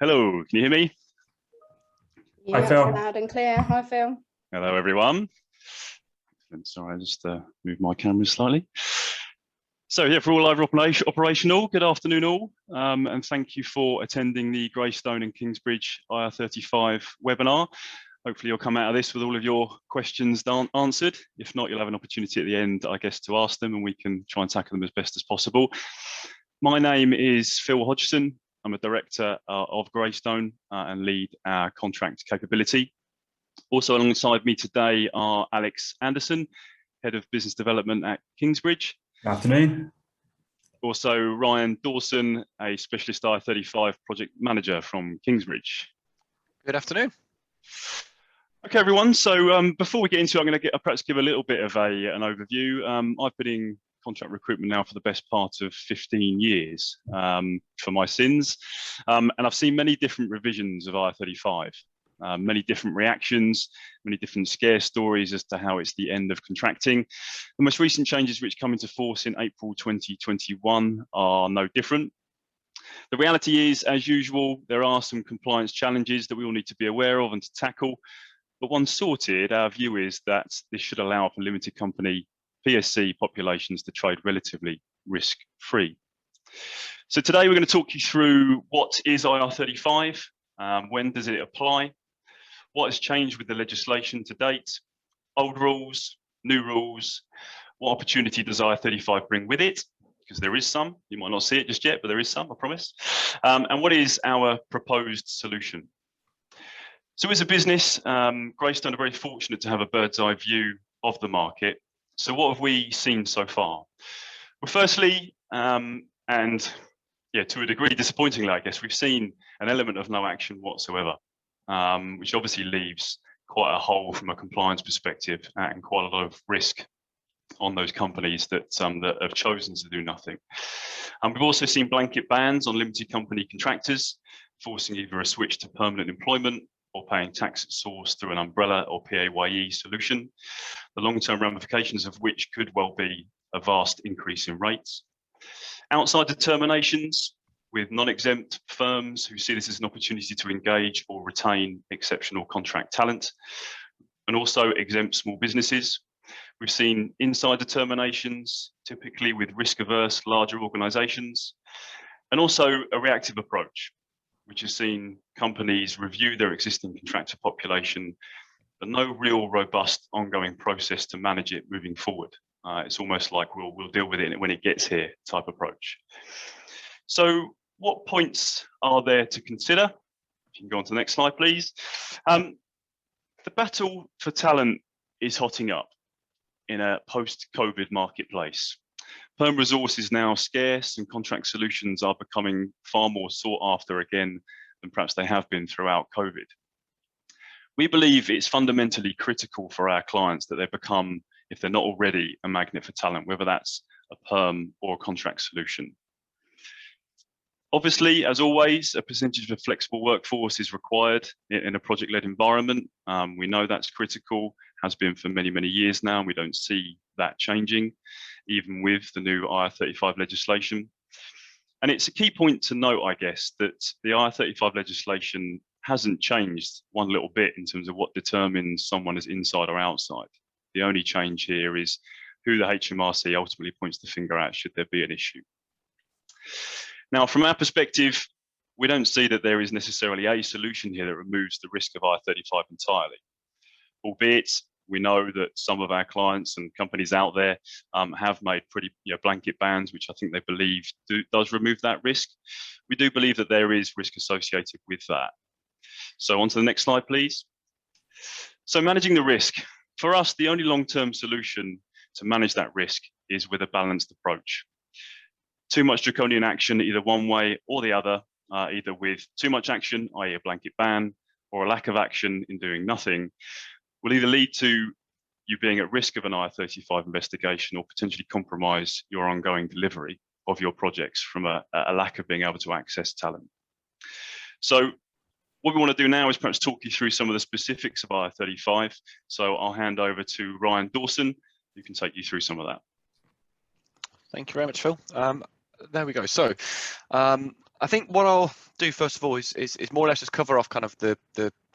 Hello, can you hear me? Yeah, Hi, Phil. loud and clear. Hi, Phil. Hello, everyone. Sorry, I just moved my camera slightly. So yeah, for all live operational, good afternoon all, and thank you for attending the Greystone and Kingsbridge IR35 webinar. Hopefully you'll come out of this with all of your questions answered. If not, you'll have an opportunity at the end, I guess, to ask them and we can try and tackle them as best as possible. My name is Phil Hodgson. I'm a director of Greystone and lead our contract capability. Also alongside me today are Alex Anderson, Head of Business Development at Kingsbridge. Good afternoon. Also Ryan Dawson, a Specialist IR35 Project Manager from Kingsbridge. Good afternoon. Okay, everyone. So before we get into it, I'm going to perhaps give a little bit of an overview. I've been in contract recruitment now for the best part of 15 years for my sins. And I've seen many different revisions of IR35, many different reactions, many different scare stories as to how it's the end of contracting. The most recent changes which come into force in April 2021 are no different. The reality is, as usual, there are some compliance challenges that we all need to be aware of and to tackle. But once sorted, our view is that this should allow for limited company PSC populations to trade relatively risk-free. So today we're going to talk you through what is IR35, when does it apply, what has changed with the legislation to date, old rules, new rules, what opportunity does IR35 bring with it, because there is some, you might not see it just yet, but there is some, I promise, and what is our proposed solution. So as a business, Greystone are very fortunate to have a bird's eye view of the market. So what have we seen so far? Well, firstly, and yeah, to a degree, disappointingly, I guess, we've seen an element of no action whatsoever, which obviously leaves quite a hole from a compliance perspective and quite a lot of risk on those companies that have chosen to do nothing. We've also seen blanket bans on limited company contractors, forcing either a switch to permanent employment or paying tax at source through an umbrella or PAYE solution, the long-term ramifications of which could well be a vast increase in rates. Outside determinations with non-exempt firms who see this as an opportunity to engage or retain exceptional contract talent, and also exempt small businesses. We've seen inside determinations, typically with risk-averse larger organisations, and also a reactive approach, which has seen companies review their existing contractor population, but no real robust ongoing process to manage it moving forward. It's almost like we'll deal with it when it gets here type approach. So what points are there to consider? If you can go on to the next slide, please. The battle for talent is hotting up in a post-COVID marketplace. Perm resource is now scarce and contract solutions are becoming far more sought after again than perhaps they have been throughout COVID. We believe it's fundamentally critical for our clients that they become, if they're not already, a magnet for talent, whether that's a perm or a contract solution. Obviously, as always, a percentage of a flexible workforce is required in a project-led environment. We know that's critical, has been for many, many years now, and we don't see that changing, even with the new IR35 legislation. And it's a key point to note, I guess, that the IR35 legislation hasn't changed one little bit in terms of what determines someone as inside or outside. The only change here is who the HMRC ultimately points the finger at should there be an issue. Now, from our perspective, we don't see that there is necessarily a solution here that removes the risk of IR35 entirely, albeit we know that some of our clients and companies out there have made pretty blanket bans, which I think they believe does remove that risk. We do believe that there is risk associated with that. So on to the next slide, please. So managing the risk. For us, the only long-term solution to manage that risk is with a balanced approach. Too much draconian action, either one way or the other, either with too much action, i.e. a blanket ban, or a lack of action in doing nothing, will either lead to you being at risk of an IR35 investigation or potentially compromise your ongoing delivery of your projects from a lack of being able to access talent. So what we want to do now is perhaps talk you through some of the specifics of IR35. So I'll hand over to Ryan Dawson, who can take you through some of that. Thank you very much, Phil. There we go. So I think what I'll do first of all is more or less just cover off kind of the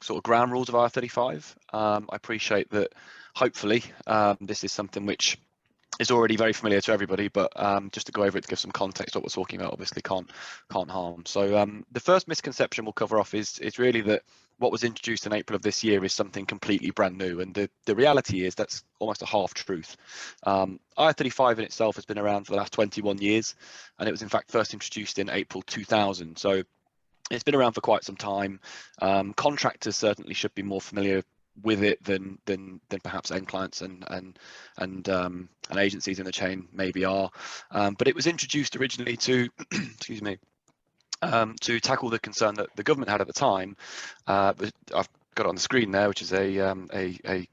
sort of ground rules of IR35. I appreciate that hopefully this is something which is already very familiar to everybody, but just to go over it to give some context, what we're talking about obviously can't harm. So the first misconception we'll cover off is really that what was introduced in April of this year is something completely brand new, and the reality is that's almost a half truth. IR35 in itself has been around for the last 21 years, and it was in fact first introduced in April 2000. So it's been around for quite some time. Contractors certainly should be more familiar with it than perhaps end clients and agencies in the chain maybe are. But it was introduced originally to excuse me, to tackle the concern that the government had at the time. I've got it on the screen there, which is a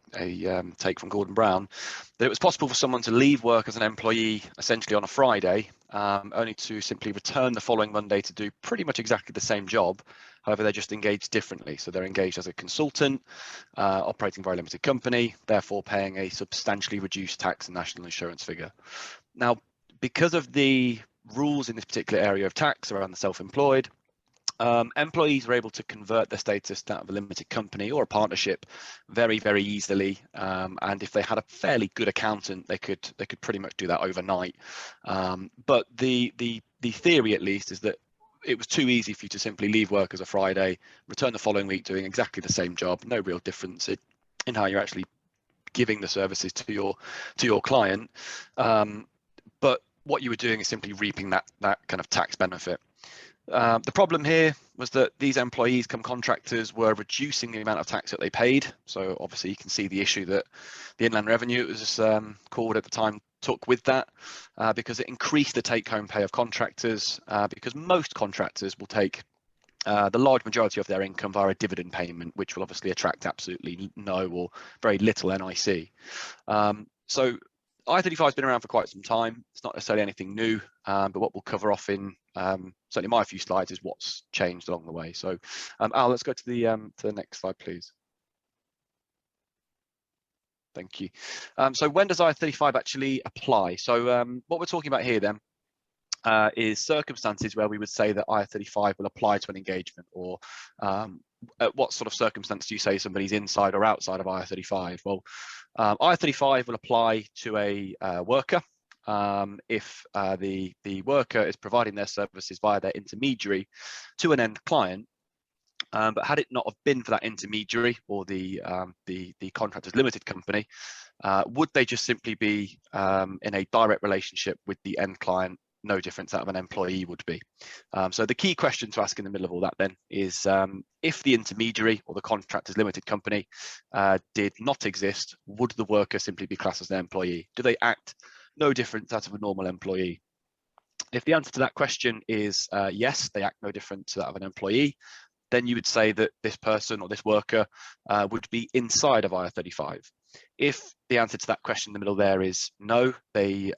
take from Gordon Brown, that it was possible for someone to leave work as an employee essentially on a Friday, only to simply return the following Monday to do pretty much exactly the same job. However, they're just engaged differently. So they're engaged as a consultant, operating a very limited company, therefore paying a substantially reduced tax and national insurance figure. Now, because of the rules in this particular area of tax around the self-employed, employees were able to convert their status to that of a limited company or a partnership very, very easily. And if they had a fairly good accountant, they could pretty much do that overnight. But the theory, at least, is that it was too easy for you to simply leave work as a Friday, return the following week doing exactly the same job, no real difference in how you're actually giving the services to your client. But what you were doing is simply reaping that kind of tax benefit. The problem here was that these employees come contractors were reducing the amount of tax that they paid. So obviously you can see the issue that the Inland Revenue, it was called at the time, took with that, because it increased the take-home pay of contractors, because most contractors will take the large majority of their income via a dividend payment, which will obviously attract absolutely no or very little NIC. So IR35 has been around for quite some time. It's not necessarily anything new, but what we'll cover off in certainly my few slides is what's changed along the way. So Al, let's go to the next slide, please. Thank you. So when does IR35 actually apply? So what we're talking about here then is circumstances where we would say that IR35 will apply to an engagement, or at what sort of circumstance do you say somebody's inside or outside of IR35? Well, IR35 will apply to a worker if the worker is providing their services via their intermediary to an end client. But had it not have been for that intermediary or the contractor's limited company, would they just simply be in a direct relationship with the end client, no difference that of an employee would be? So the key question to ask in the middle of all that then is, if the intermediary or the contractor's limited company did not exist, would the worker simply be classed as an employee? Do they act no different to that of a normal employee? If the answer to that question is yes, they act no different to that of an employee, then you would say that this person or this worker would be inside of IR35. If the answer to that question in the middle there is no, they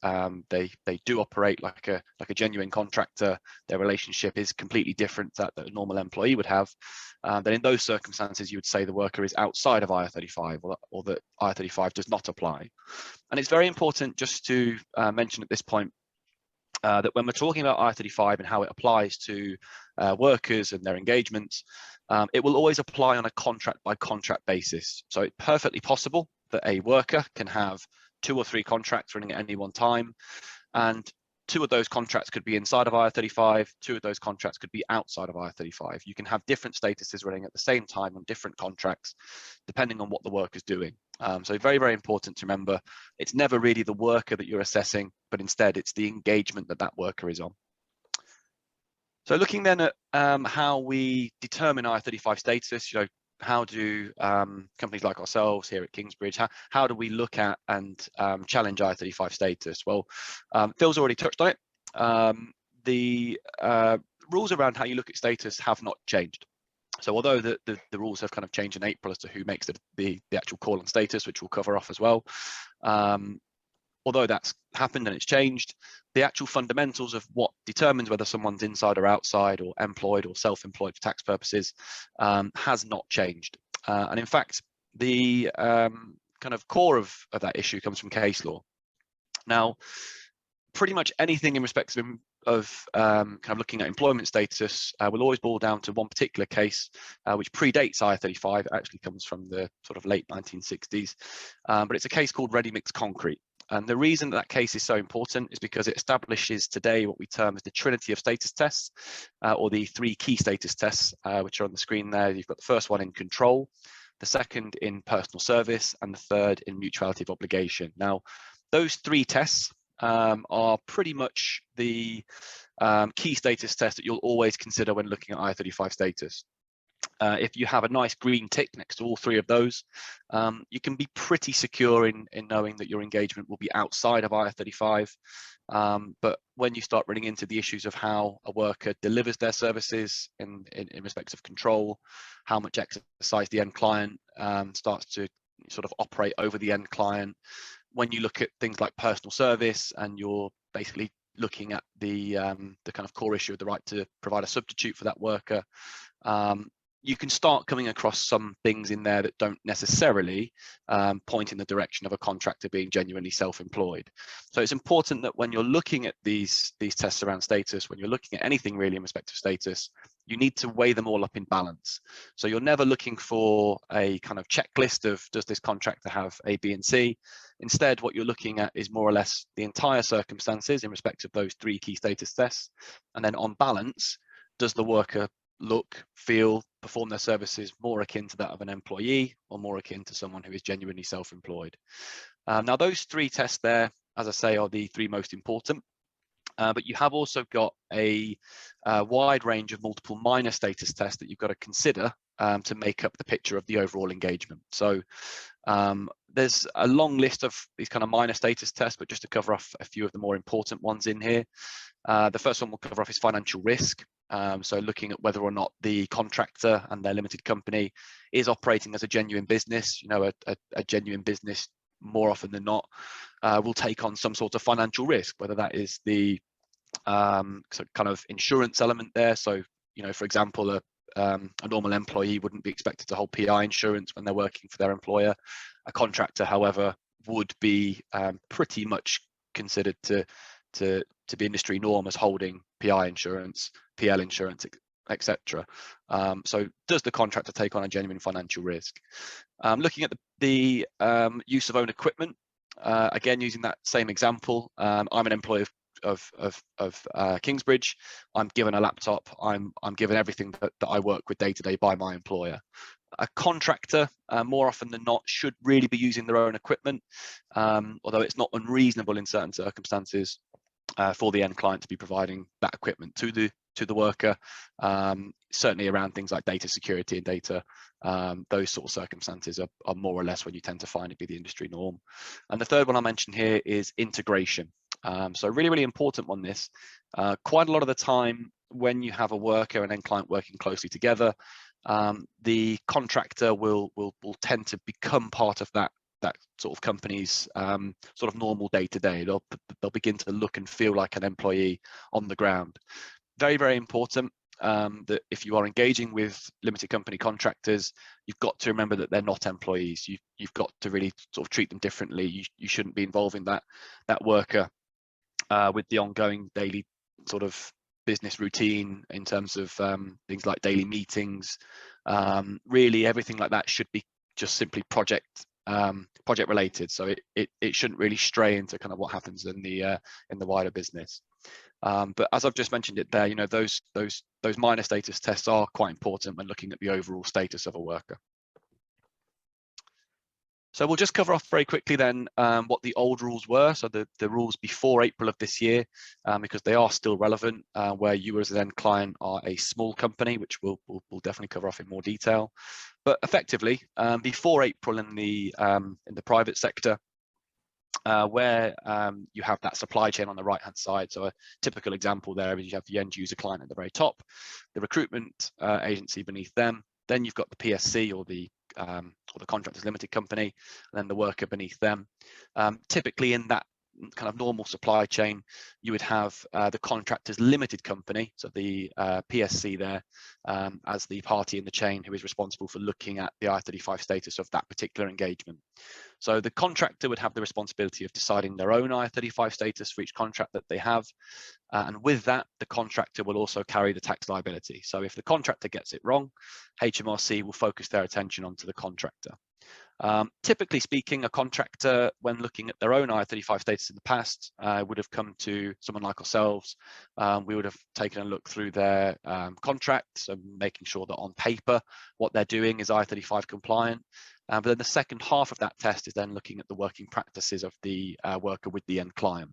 do operate like a genuine contractor, their relationship is completely different to that a normal employee would have, then in those circumstances you would say the worker is outside of IR35, or that IR35 does not apply. And it's very important just to mention at this point that when we're talking about IR35 and how it applies to workers and their engagements, it will always apply on a contract by contract basis. So it's perfectly possible that a worker can have 2 or 3 contracts running at any one time, and 2 of those contracts could be inside of IR35, 2 of those contracts could be outside of IR35. You can have different statuses running at the same time on different contracts, depending on what the work is doing. So very, very important to remember, it's never really the worker that you're assessing, but instead it's the engagement that that worker is on. So looking then at how we determine IR35 status, how do companies like ourselves here at Kingsbridge, how do we look at and challenge IR35 status? Well, Phil's already touched on it. The rules around how you look at status have not changed. So although the rules have kind of changed in April as to who makes the actual call on status, which we'll cover off as well, although that's happened and it's changed, the actual fundamentals of what determines whether someone's inside or outside or employed or self-employed for tax purposes has not changed. And in fact, the kind of core of that issue comes from case law. Now, pretty much anything in respect kind of looking at employment status will always boil down to one particular case, which predates IR35. It actually comes from the sort of late 1960s, but it's a case called ready mixed concrete. And the reason that case is so important is because it establishes today what we term as the trinity of status tests, or the 3 key status tests, which are on the screen there. You've got the first one in control, the second in personal service, and the third in mutuality of obligation. Now, those 3 tests are pretty much the key status test that you'll always consider when looking at IR35 status. If you have a nice green tick next to all 3 of those, you can be pretty secure in knowing that your engagement will be outside of IR35. But when you start running into the issues of how a worker delivers their services in respect of control, how much exercise the end client starts to sort of operate over the end client, when you look at things like personal service and you're basically looking at the kind of core issue of the right to provide a substitute for that worker, you can start coming across some things in there that don't necessarily point in the direction of a contractor being genuinely self-employed. So it's important that when you're looking at these tests around status, when you're looking at anything really in respect of status, you need to weigh them all up in balance. So you're never looking for a kind of checklist of, does this contractor have A, B, and C? Instead, what you're looking at is more or less the entire circumstances in respect of those 3 key status tests. And then on balance, does the worker look, feel, perform their services more akin to that of an employee or more akin to someone who is genuinely self-employed? Now, those 3 tests there, as I say, are the 3 most important. But you have also got a wide range of multiple minor status tests that you've got to consider to make up the picture of the overall engagement. So there's a long list of these kind of minor status tests, but just to cover off a few of the more important ones in here. The first one we'll cover off is financial risk. So looking at whether or not the contractor and their limited company is operating as a genuine business. You know, a genuine business more often than not will take on some sort of financial risk, whether that is the kind of insurance element there. So, you know, for example, a normal employee wouldn't be expected to hold PI insurance when they're working for their employer. A contractor, however, would be pretty much considered to be industry norm as holding PI insurance, PL insurance, etc. So does the contractor take on a genuine financial risk? Looking at the use of own equipment, again, using that same example, I'm an employee of Kingsbridge. I'm given a laptop. I'm given everything that I work with day to day by my employer. A contractor, more often than not, should really be using their own equipment, although it's not unreasonable in certain circumstances for the end client to be providing that equipment to the worker, certainly around things like data security and data. Those sort of circumstances are more or less when you tend to find it be the industry norm. And the third one I mentioned here is integration. So really, really important on this. Quite a lot of the time when you have a worker and end client working closely together, the contractor will tend to become part of that sort of company's sort of normal day to day. They'll begin to look and feel like an employee on the ground. Very, very important that if you are engaging with limited company contractors, you've got to remember that they're not employees. You've got to really sort of treat them differently. You shouldn't be involving that worker with the ongoing daily sort of business routine in terms of things like daily meetings. Really, everything like that should be just simply project related. So it shouldn't really stray into kind of what happens in the wider business. But as I've just mentioned it there, you know, those minor status tests are quite important when looking at the overall status of a worker. So we'll just cover off very quickly then what the old rules were. So the rules before April of this year, because they are still relevant, where you as an end client are a small company, which we'll definitely cover off in more detail. But effectively, before April in the private sector, where you have that supply chain on the right hand side. So a typical example there is you have the end user client at the very top, the recruitment agency beneath them, then you've got the PSC or the Contractors Limited Company, and then the worker beneath them. Typically in that kind of normal supply chain, you would have the contractors limited company, so the PSC there, as the party in the chain who is responsible for looking at the IR35 status of that particular engagement. So the contractor would have the responsibility of deciding their own IR35 status for each contract that they have. And with that, the contractor will also carry the tax liability. So if the contractor gets it wrong, HMRC will focus their attention onto the contractor. Typically speaking, a contractor, when looking at their own IR35 status in the past, would have come to someone like ourselves. We would have taken a look through their contracts and making sure that on paper, what they're doing is IR35 compliant. But then the second half of that test is then looking at the working practices of the worker with the end client.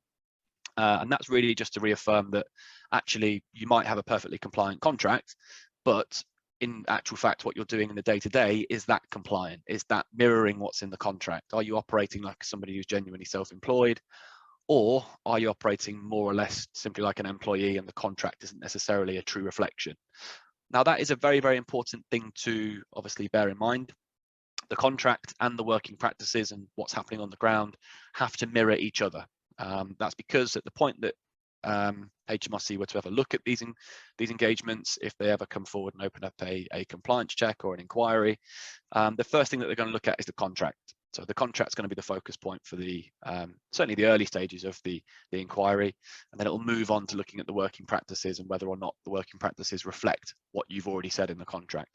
And that's really just to reaffirm that actually you might have a perfectly compliant contract, but in actual fact, what you're doing in the day-to-day, is that compliant? Is that mirroring what's in the contract? Are you operating like somebody who's genuinely self-employed? Or are you operating more or less simply like an employee and the contract isn't necessarily a true reflection? Now, that is a very, very important thing to obviously bear in mind. The contract and the working practices and what's happening on the ground have to mirror each other. That's because at the point that HMRC were to ever look at these engagements, if they ever come forward and open up a compliance check or an inquiry, the first thing that they're going to look at is the contract. So the contract's going to be the focus point for the certainly the early stages of the inquiry, and then it will move on to looking at the working practices and whether or not the working practices reflect what you've already said in the contract.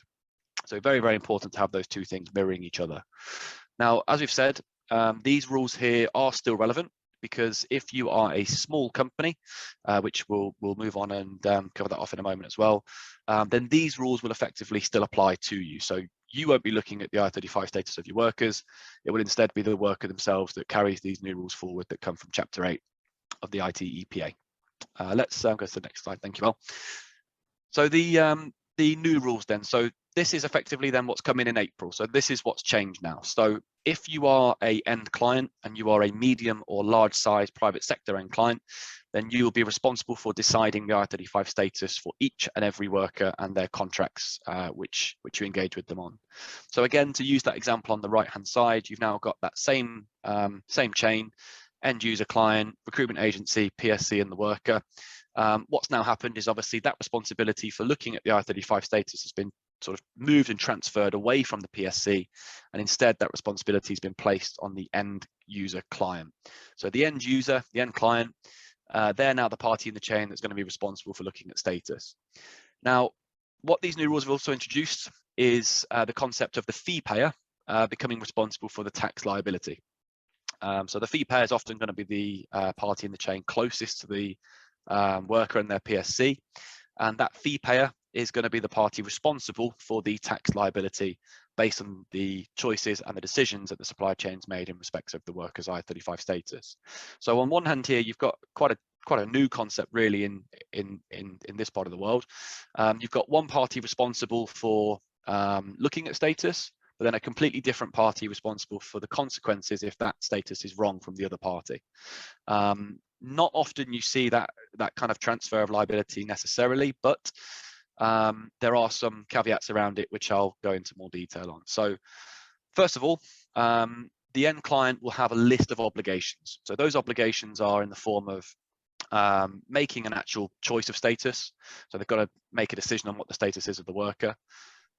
So very, very important to have those two things mirroring each other. Now, as we've said, these rules here are still relevant, because if you are a small company, which we'll move on and cover that off in a moment as well, then these rules will effectively still apply to you. So you won't be looking at the IR35 status of your workers. It will instead be the worker themselves that carries these new rules forward that come from Chapter 8 of the IT EPA. Let's go to the next slide. Thank you, Val. So the new rules then. So this is effectively then what's come in April. So this is what's changed now. So if you are a end client and you are a medium or large size private sector end client, then you will be responsible for deciding the IR35 status for each and every worker and their contracts which you engage with them on. So again, to use that example on the right hand side, you've now got that same chain, end user client, recruitment agency, PSC and the worker. What's now happened is obviously that responsibility for looking at the I-35 status has been sort of moved and transferred away from the PSC, and instead that responsibility has been placed on the end user client. So the end user, the end client, they're now the party in the chain that's going to be responsible for looking at status. Now, what these new rules have also introduced is the concept of the fee payer becoming responsible for the tax liability. So the fee payer is often going to be the party in the chain closest to the worker and their PSC, and that fee payer is going to be the party responsible for the tax liability based on the choices and the decisions that the supply chain's made in respect of the worker's I-35 status. So on one hand here, you've got quite a new concept really in this part of the world. You've got one party responsible for looking at status, but then a completely different party responsible for the consequences if that status is wrong from the other party. Not often you see that kind of transfer of liability necessarily, but there are some caveats around it, which I'll go into more detail on. So first of all, the end client will have a list of obligations. So those obligations are in the form of making an actual choice of status. So they've got to make a decision on what the status is of the worker.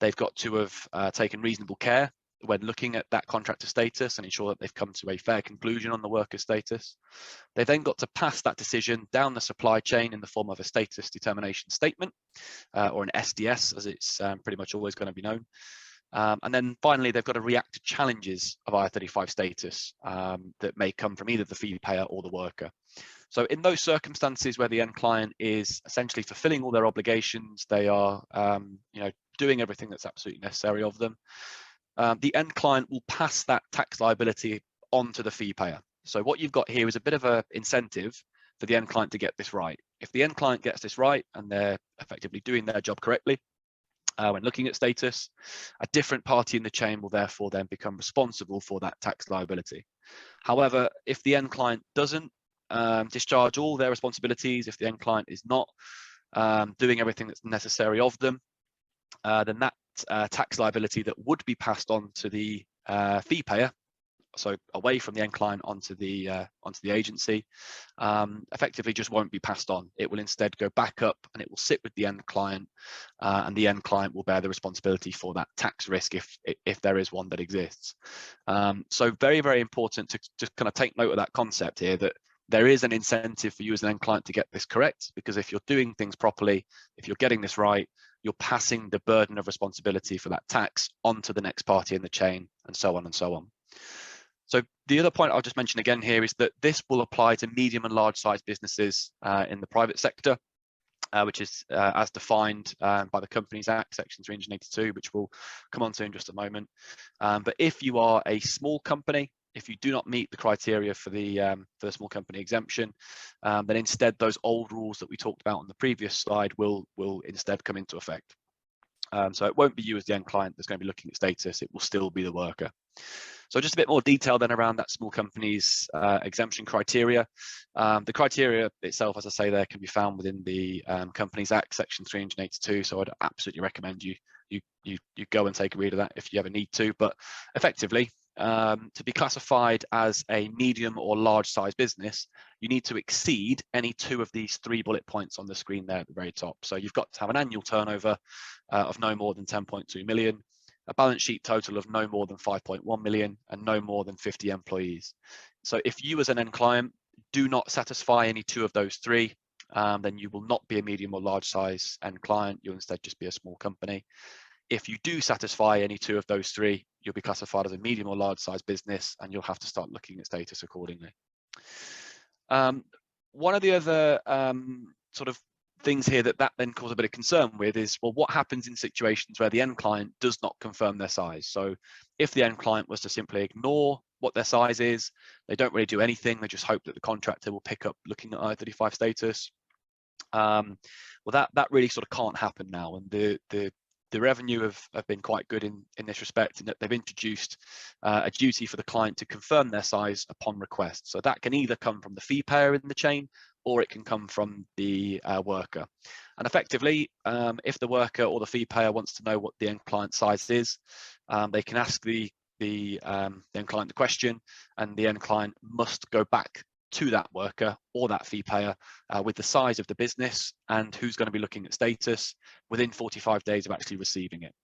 They've got to have taken reasonable care when looking at that contractor status and ensure that they've come to a fair conclusion on the worker status. They then got to pass that decision down the supply chain in the form of a status determination statement, or an SDS, as it's pretty much always going to be known. And then finally, they've got to react to challenges of I-35 status that may come from either the fee payer or the worker. So in those circumstances where the end client is essentially fulfilling all their obligations, they are doing everything that's absolutely necessary of them, the end client will pass that tax liability on to the fee payer. So what you've got here is a bit of an incentive for the end client to get this right. If the end client gets this right and they're effectively doing their job correctly when looking at status, a different party in the chain will therefore then become responsible for that tax liability. However, if the end client doesn't discharge all their responsibilities, if the end client is not doing everything that's necessary of them, then that tax liability that would be passed on to the fee payer, so away from the end client onto the agency, effectively just won't be passed on. It will instead go back up and it will sit with the end client, and the end client will bear the responsibility for that tax risk if there is one that exists. So very, very important to just kind of take note of that concept here, that there is an incentive for you as an end client to get this correct, because if you're doing things properly, if you're getting this right, you're passing the burden of responsibility for that tax onto the next party in the chain, and so on and so on. So the other point I'll just mention again here is that this will apply to medium and large size businesses in the private sector, which is as defined by the Companies Act, Section 382, which we'll come on to in just a moment. But if you are a small company, if you do not meet the criteria for the small company exemption, then instead those old rules that we talked about on the previous slide will instead come into effect. So it won't be you as the end client that's going to be looking at status, it will still be the worker. So just a bit more detail then around that small companies exemption criteria. The criteria itself, as I say there, can be found within the Companies Act, Section 382. So I'd absolutely recommend you go and take a read of that if you ever need to. But effectively, to be classified as a medium or large size business, you need to exceed any two of these three bullet points on the screen there at the very top. So you've got to have an annual turnover of no more than 10.2 million, a balance sheet total of no more than 5.1 million, and no more than 50 employees. So if you as an end client do not satisfy any two of those three, then you will not be a medium or large size end client. You'll instead just be a small company. If you do satisfy any two of those three, you'll be classified as a medium or large size business, and you'll have to start looking at status accordingly. One of the other sort of things here that then cause a bit of concern with is, well, what happens in situations where the end client does not confirm their size? So if the end client was to simply ignore what their size is, they don't really do anything, they just hope that the contractor will pick up looking at IR35 status. Well, that really sort of can't happen now, and the revenue have been quite good in this respect, in that they've introduced a duty for the client to confirm their size upon request. So that can either come from the fee payer in the chain, or it can come from the worker. And effectively, if the worker or the fee payer wants to know what the end client size is, they can ask the end client the question, and the end client must go back to that worker or that fee payer with the size of the business and who's going to be looking at status within 45 days of actually receiving it.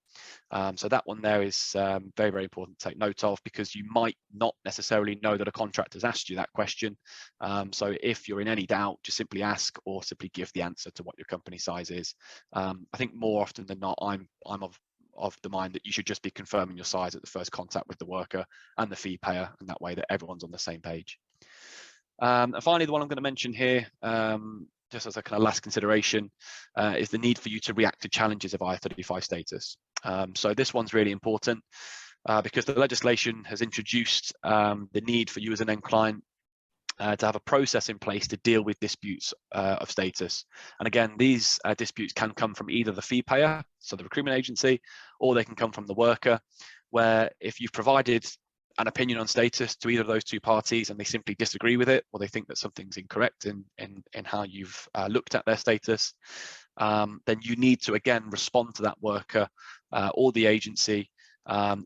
So that one there is very, very important to take note of, because you might not necessarily know that a contractor's asked you that question. So if you're in any doubt, just simply ask, or simply give the answer to what your company size is. I think more often than not, I'm of the mind that you should just be confirming your size at the first contact with the worker and the fee payer, and that way that everyone's on the same page. And finally, the one I'm going to mention here, just as a kind of last consideration, is the need for you to react to challenges of IR35 status. So this one's really important because the legislation has introduced the need for you as an end client to have a process in place to deal with disputes of status. And again, these disputes can come from either the fee payer, so the recruitment agency, or they can come from the worker, where if you've provided an opinion on status to either of those two parties and they simply disagree with it, or they think that something's incorrect in how you've looked at their status, then you need to again respond to that worker or the agency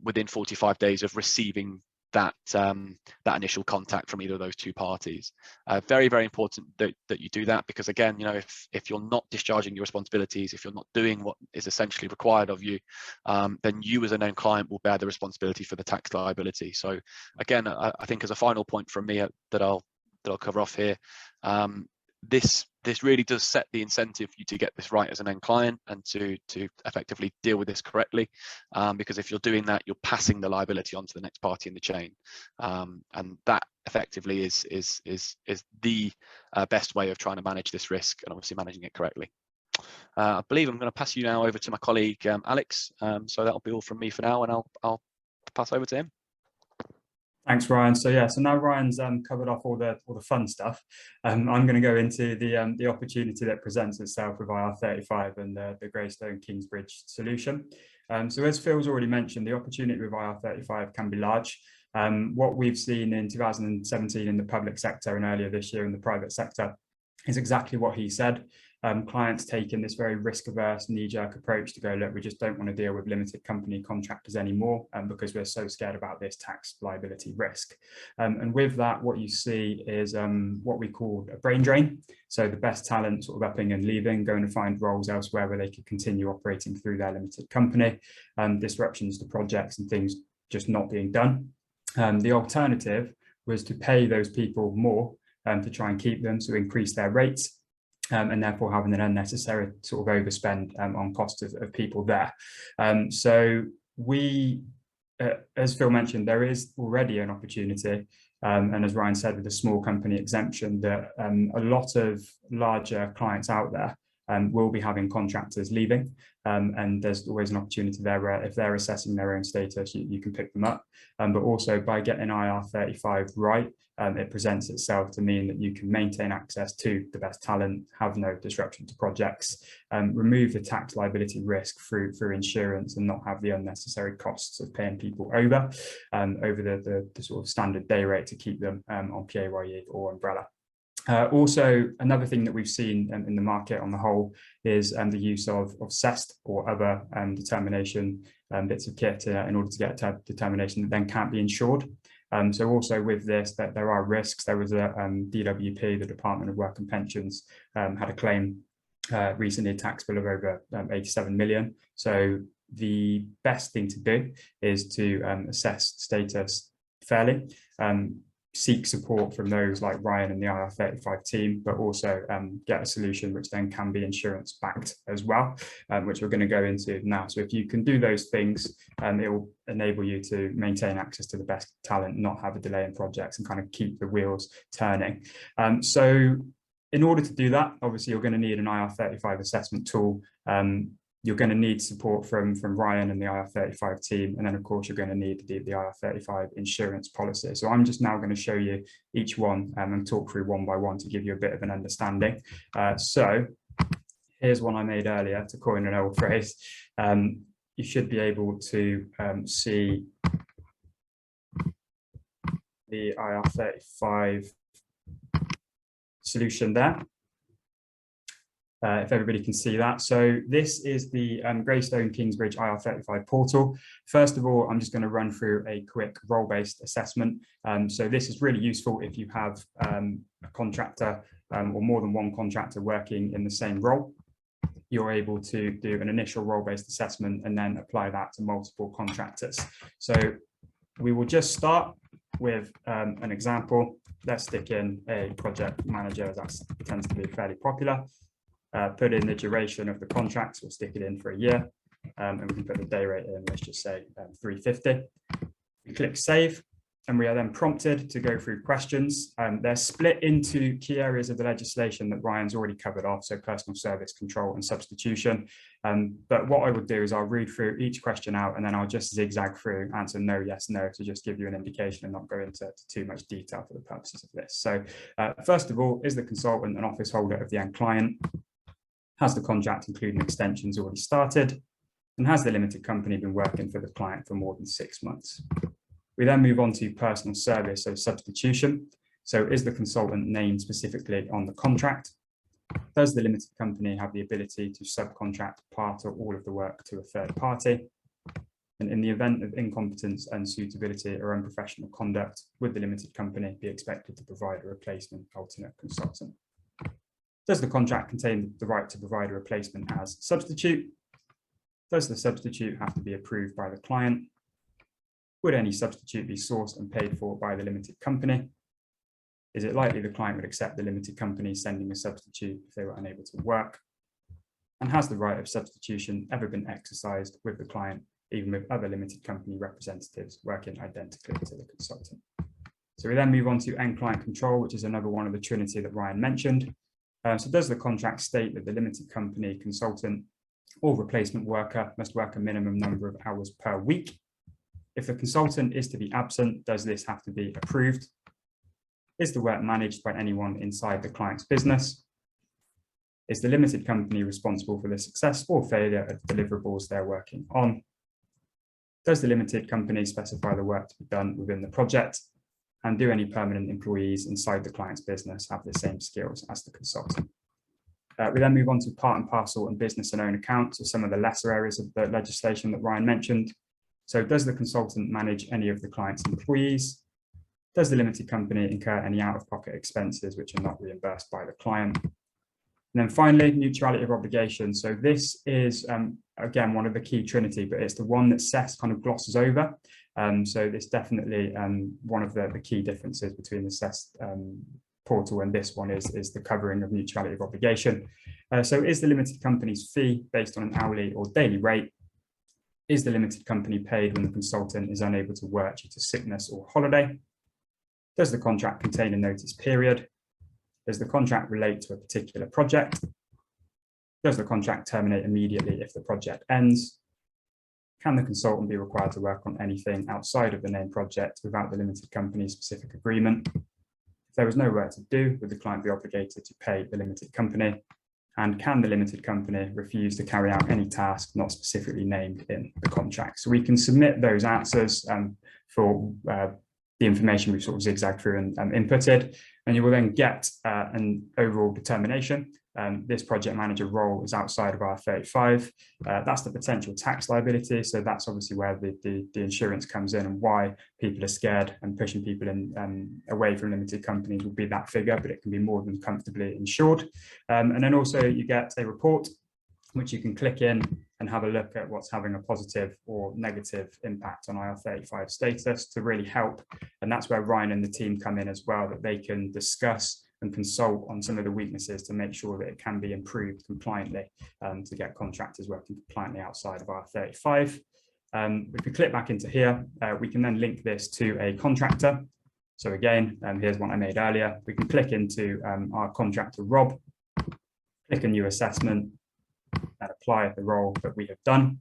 within 45 days of receiving that initial contact from either of those two parties. Very, very important that you do that, because again, you know, if you're not discharging your responsibilities, if you're not doing what is essentially required of you, then you as an end client will bear the responsibility for the tax liability. So again, I think as a final point from me that I'll cover off here, this really does set the incentive for you to get this right as an end client and to effectively deal with this correctly, because if you're doing that, you're passing the liability on to the next party in the chain, and that effectively is the best way of trying to manage this risk, and obviously managing it correctly. I believe I'm going to pass you now over to my colleague Alex, so that'll be all from me for now, and I'll pass over to him. Thanks, Ryan. So yeah, so now Ryan's covered off all the fun stuff. I'm going to go into the opportunity that presents itself with IR35 and the Greystone Kingsbridge solution. So as Phil's already mentioned, the opportunity with IR35 can be large. What we've seen in 2017 in the public sector and earlier this year in the private sector is exactly what he said. Clients taking this very risk-averse, knee-jerk approach to go, look, we just don't want to deal with limited company contractors anymore, because we're so scared about this tax liability risk. And with that, what you see is what we call a brain drain. So the best talent sort of upping and leaving, going to find roles elsewhere where they could continue operating through their limited company, disruptions to projects and things just not being done. The alternative was to pay those people more to try and keep them, so increase their rates, and therefore having an unnecessary sort of overspend on cost of people there. So we, as Phil mentioned, there is already an opportunity, and as Ryan said, with the small company exemption, that a lot of larger clients out there will be having contractors leaving, and there's always an opportunity there where if they're assessing their own status, you can pick them up. But also by getting IR35 right, it presents itself to mean that you can maintain access to the best talent, have no disruption to projects, remove the tax liability risk through insurance, and not have the unnecessary costs of paying people over the sort of standard day rate to keep them on PAYE or umbrella. Also, another thing that we've seen in the market on the whole is the use of CEST or other determination bits of kit in order to get a determination that then can't be insured. So also with this, that there are risks. There was a DWP, the Department of Work and Pensions, had a claim recently, a tax bill of over 87 million. So the best thing to do is to assess status fairly, seek support from those like Ryan and the IR35 team, but also get a solution which then can be insurance backed as well, which we're going to go into now. So if you can do those things, it will enable you to maintain access to the best talent, not have a delay in projects, and kind of keep the wheels turning. So in order to do that, obviously you're going to need an IR35 assessment tool. You're going to need support from Ryan and the IR35 team. And then, of course, you're going to need the IR35 insurance policy. So I'm just now going to show you each one and talk through one by one to give you a bit of an understanding. So here's one I made earlier, to coin an old phrase. You should be able to see the IR35 solution there. If everybody can see that. So this is the Greystone Kingsbridge IR35 portal. First of all, I'm just going to run through a quick role-based assessment. So this is really useful if you have a contractor or more than one contractor working in the same role. You're able to do an initial role-based assessment and then apply that to multiple contractors. So we will just start with an example. Let's stick in a project manager, as that tends to be fairly popular. Put in the duration of the contract, we'll stick it in for a year, and we can put the day rate in, let's just say 350. We click save, and we are then prompted to go through questions. They're split into key areas of the legislation that Ryan's already covered off, so personal service control and substitution. But what I would do is I'll read through each question out, and then I'll just zigzag through, answer no, yes, no, to just give you an indication and not go into too much detail for the purposes of this. So first of all, is the consultant an office holder of the end client? Has the contract, including extensions, already started? And has the limited company been working for the client for more than 6 months? We then move on to personal service, so substitution. So is the consultant named specifically on the contract? Does the limited company have the ability to subcontract part or all of the work to a third party? And in the event of incompetence, unsuitability, or unprofessional conduct, would the limited company be expected to provide a replacement alternate consultant? Does the contract contain the right to provide a replacement as substitute? Does the substitute have to be approved by the client? Would any substitute be sourced and paid for by the limited company? Is it likely the client would accept the limited company sending a substitute if they were unable to work? And has the right of substitution ever been exercised with the client, even with other limited company representatives working identically to the consultant? So we then move on to end client control, which is another one of the trinity that Ryan mentioned. So does the contract state that the limited company consultant or replacement worker must work a minimum number of hours per week? If the consultant is to be absent, does this have to be approved? Is the work managed by anyone inside the client's business? Is the limited company responsible for the success or failure of deliverables they're working on? Does the limited company specify the work to be done within the project? And do any permanent employees inside the client's business have the same skills as the consultant? We then move on to part and parcel and business and own accounts, or some of the lesser areas of the legislation that Ryan mentioned. So does the consultant manage any of the client's employees? Does the limited company incur any out-of-pocket expenses which are not reimbursed by the client? And then finally, mutuality of obligation. So this is, again, one of the key trinity, but it's the one that Seth kind of glosses over. So it's definitely one of the key differences between the Seth portal and this one is the covering of mutuality of obligation. So is the limited company's fee based on an hourly or daily rate? Is the limited company paid when the consultant is unable to work due to sickness or holiday? Does the contract contain a notice period? Does the contract relate to a particular project? Does the contract terminate immediately if the project ends? Can the consultant be required to work on anything outside of the named project without the limited company's specific agreement? If there was no work to do, would the client be obligated to pay the limited company? And can the limited company refuse to carry out any task not specifically named in the contract? So we can submit those answers for the information we've sort of zigzagged through and inputted, and you will then get an overall determination. This project manager role is outside of IR35. That's the potential tax liability. So that's obviously where the insurance comes in, and why people are scared and pushing people in away from limited companies will be that figure, but it can be more than comfortably insured. And then also you get a report which you can click in and have a look at what's having a positive or negative impact on IR35 status to really help. And that's where Ryan and the team come in as well, that they can discuss and consult on some of the weaknesses to make sure that it can be improved compliantly to get contractors working compliantly outside of IR35. If we click back into here, we can then link this to a contractor. So again, here's one I made earlier. We can click into our contractor, Rob, click a new assessment, and apply the role that we have done.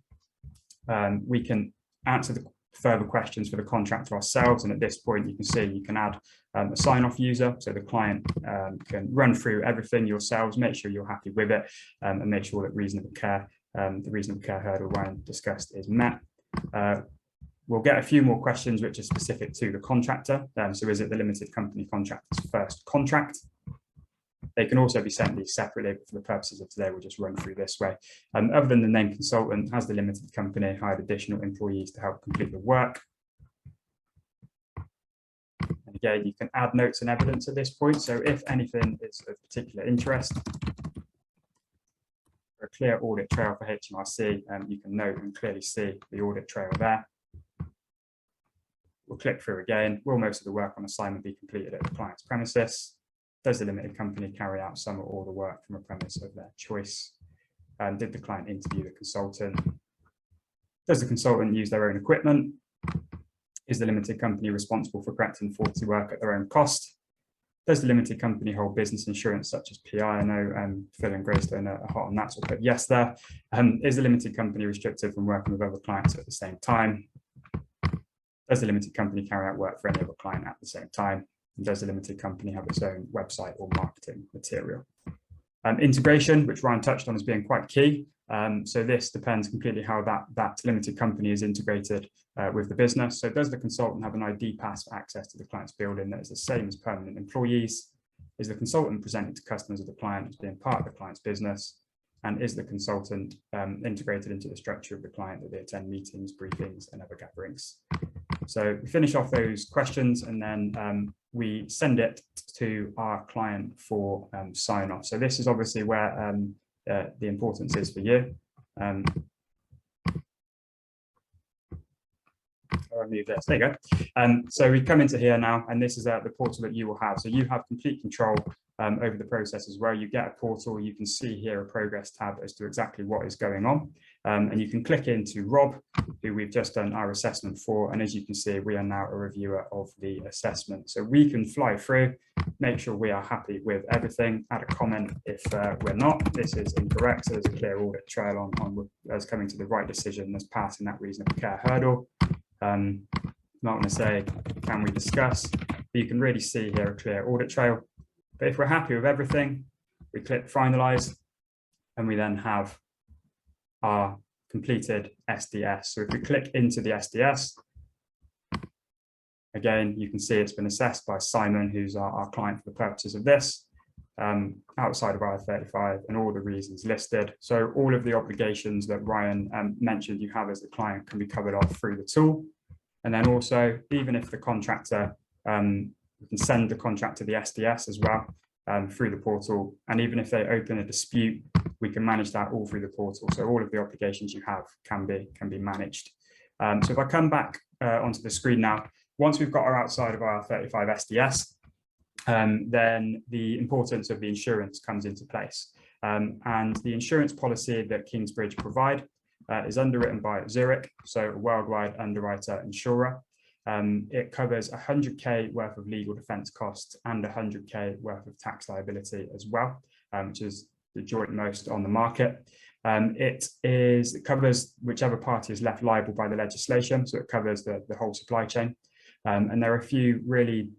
We can answer the further questions for the contractor ourselves, and at this point you can see you can add a sign-off user, so the client can run through everything yourselves, make sure you're happy with it, and make sure that the reasonable care hurdle Ryan discussed is met. We'll get a few more questions which are specific to the contractor. So is it the limited company contractor's first contract? They can also be sent these separately, but for the purposes of today, we'll just run through this way. Other than the named consultant, has the limited company hired additional employees to help complete the work? And again, you can add notes and evidence at this point. So if anything is of particular interest, for a clear audit trail for HMRC, you can note and clearly see the audit trail there. We'll click through again. Will most of the work on assignment be completed at the client's premises? Does the limited company carry out some or all the work from a premise of their choice? Did the client interview the consultant? Does the consultant use their own equipment? Is the limited company responsible for correcting faulty work at their own cost? Does the limited company hold business insurance such as PI? I know Phil and Greystone are hot on that, so I'll put yes there. Is the limited company restricted from working with other clients at the same time? Does the limited company carry out work for any other client at the same time? And does the limited company have its own website or marketing material? Integration, which Ryan touched on as being quite key. So this depends completely how that limited company is integrated with the business. So does the consultant have an ID pass for access to the client's building that is the same as permanent employees? Is the consultant presented to customers of the client as being part of the client's business? And is the consultant integrated into the structure of the client that they attend meetings, briefings, and other gatherings? So we finish off those questions, and then we send it to our client for sign off. So this is obviously where the importance is for you. I'll remove this. There you go. So we come into here now, and this is the portal that you will have. So you have complete control over the process as well. You get a portal, you can see here a progress tab as to exactly what is going on. And you can click into Rob, who we've just done our assessment for. And as you can see, we are now a reviewer of the assessment. So we can fly through, make sure we are happy with everything, add a comment if we're not. This is incorrect. So there's a clear audit trail on us coming to the right decision as passing that reasonable care hurdle. Not going to say, can we discuss? But you can really see here a clear audit trail. But if we're happy with everything, we click finalize, and we then have our completed SDS. So if we click into the SDS, Again, you can see it's been assessed by Simon, who's our client for the purposes of this, outside of IR35, and all the reasons listed. So all of the obligations that Ryan mentioned you have as a client can be covered off through the tool. And then also, even if the contractor, we can send the contract to the SDS as well through the portal. And even if they open a dispute, we can manage that all through the portal. So all of the obligations you have can be managed. So if I come back onto the screen now, once we've got our outside of IR35 SDS, then the importance of the insurance comes into place. And the insurance policy that Kingsbridge provide is underwritten by Zurich, so a worldwide underwriter insurer. It covers 100k worth of legal defense costs and 100k worth of tax liability as well, which is the joint most on the market. It covers whichever party is left liable by the legislation, so it covers the whole supply chain. And there are a few really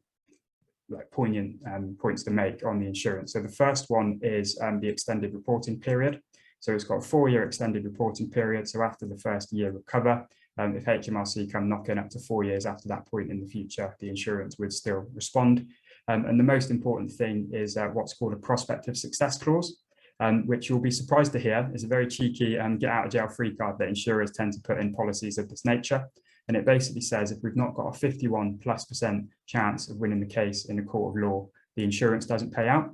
poignant points to make on the insurance. So the first one is the extended reporting period. So it's got a 4-year extended reporting period. So after the first year of cover, if HMRC come knocking up to 4 years after that point in the future, the insurance would still respond. And the most important thing is what's called a prospective success clause, which you'll be surprised to hear is a very cheeky get out of jail free card that insurers tend to put in policies of this nature. And it basically says if we've not got a 51+% chance of winning the case in a court of law, the insurance doesn't pay out.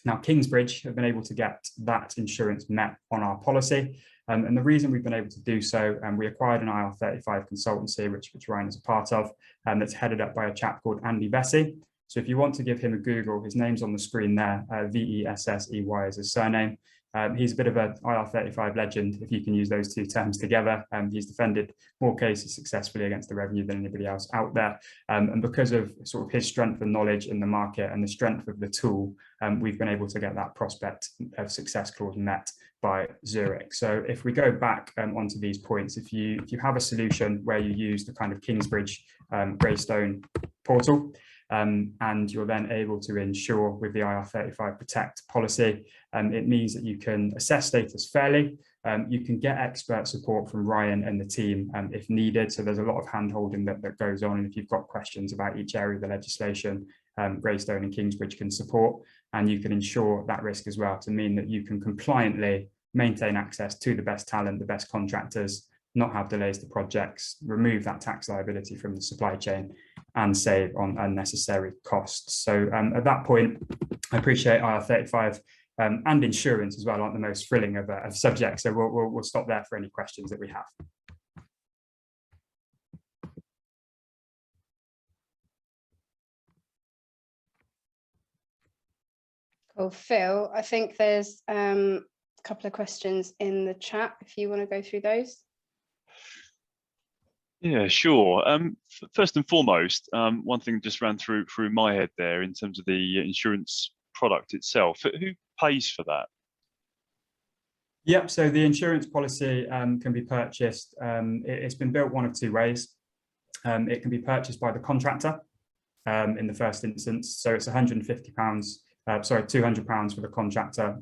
Now, Kingsbridge have been able to get that insurance met on our policy. And the reason we've been able to do so, we acquired an IR35 consultancy, which Ryan is a part of, and that's headed up by a chap called Andy Vesey. So if you want to give him a Google, his name's on the screen there, Vessey is his surname. He's a bit of an IR35 legend, if you can use those two terms together. He's defended more cases successfully against the revenue than anybody else out there. And because of sort of his strength and knowledge in the market and the strength of the tool, we've been able to get that prospect of success clause met by Zurich. So if we go back onto these points, if you have a solution where you use the kind of Kingsbridge Greystone portal, and you're then able to insure with the IR35 Protect policy, it means that you can assess status fairly. You can get expert support from Ryan and the team if needed. So there's a lot of hand-holding that goes on. And if you've got questions about each area of the legislation, Greystone and Kingsbridge can support, and you can insure that risk as well to mean that you can compliantly maintain access to the best talent, the best contractors, not have delays to projects, remove that tax liability from the supply chain, and save on unnecessary costs. So at that point, I appreciate IR35 and insurance as well aren't the most thrilling of subjects. So we'll stop there for any questions that we have. Cool, Phil, I think there's a couple of questions in the chat if you want to go through those. Yeah, sure. First and foremost, one thing just ran through my head there in terms of the insurance product itself. Who pays for that? Yep, so the insurance policy can be purchased. It's been built one of two ways. It can be purchased by the contractor in the first instance. So it's £200 for the contractor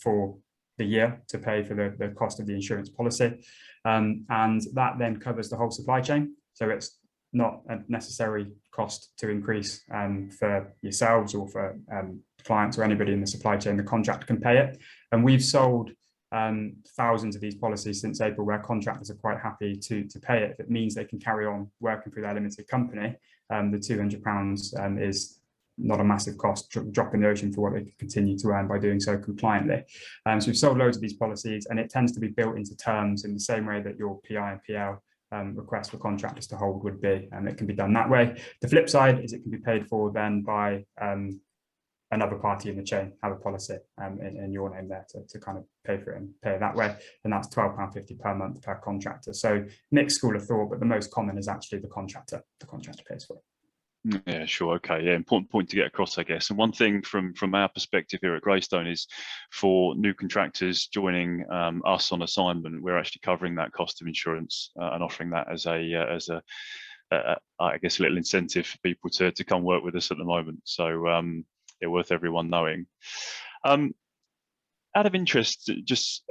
for the year to pay for the cost of the insurance policy. And that then covers the whole supply chain. So it's not a necessary cost to increase for yourselves or for clients or anybody in the supply chain. The contractor can pay it. And we've sold thousands of these policies since April, where contractors are quite happy to pay it if it means they can carry on working through their limited company. The £200 is not a massive cost, drop in the ocean for what they can continue to earn by doing so compliantly. So we've sold loads of these policies, and it tends to be built into terms in the same way that your PI and PL request for contractors to hold would be, and it can be done that way. The flip side is it can be paid for then by another party in the chain, have a policy in your name there to kind of pay for it and pay it that way. And that's £12.50 per month per contractor. So mixed school of thought, but the most common is actually the contractor pays for it. Yeah, sure. Okay. Yeah, important point to get across, I guess. And one thing from our perspective here at Greystone is for new contractors joining us on assignment, we're actually covering that cost of insurance and offering that as a I guess a little incentive for people to come work with us at the moment. So yeah, worth everyone knowing. Out of interest, just